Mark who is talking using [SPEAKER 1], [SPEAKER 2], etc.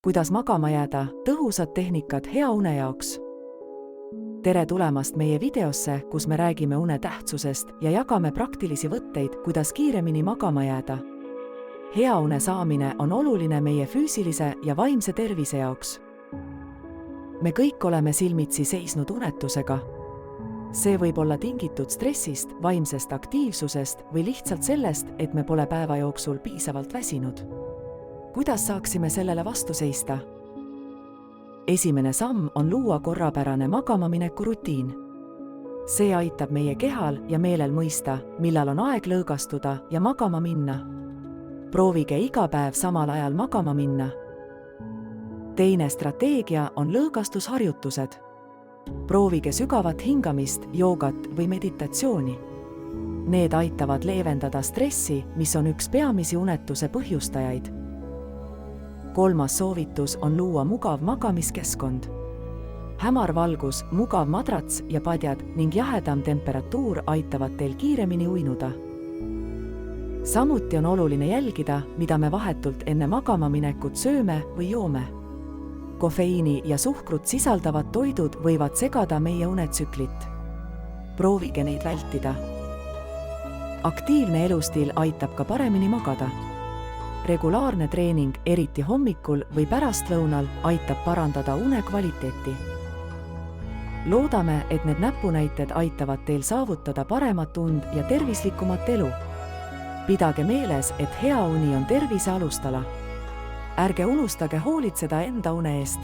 [SPEAKER 1] kuidas magama jääda, tõhusad tehnikad hea une jaoks. Tere tulemast meie videosse, kus me räägime une tähtsusest ja jagame praktilisi võtteid, kuidas kiiremini magama jääda. Hea une saamine on oluline meie füüsilise ja vaimse tervise jaoks. Me kõik oleme silmitsi seisnud unetusega. See võib olla tingitud stressist, vaimsest aktiivsusest või lihtsalt sellest, et me pole päeva jooksul piisavalt väsinud. Kuidas saaksime sellele vastu seista? Esimene samm on luua korrapärane magamamineku rutiin. See aitab meie kehal ja meelel mõista, millal on aeg lõõgastuda ja magama minna. Proovige iga päev samal ajal magama minna. Teine strateegia on lõõgastusharjutused. Proovige sügavat hingamist, joogat või meditatsiooni. Need aitavad leevendada stressi, mis on üks peamisi unetuse põhjustajaid. Kolmas soovitus on luua mugav magamiskeskkond. Hämar valgus, mugav madrats ja padjad ning jahedam temperatuur aitavad teil kiiremini uinuda. Samuti on oluline jälgida, mida me vahetult enne magama minekut sööme või joome. Kofeiini ja suhkrut sisaldavad toidud võivad segada meie unetsüklit. Proovige neid vältida. Aktiivne elustiil aitab ka paremini magada. Regulaarne treening, eriti hommikul või pärastlõunal, aitab parandada une kvaliteeti. Loodame, et need näpunäited aitavad teil saavutada paremat und ja tervislikumat elu. Pidage meeles, et hea uni on tervise alustala. Ärge unustage hoolitseda enda une eest.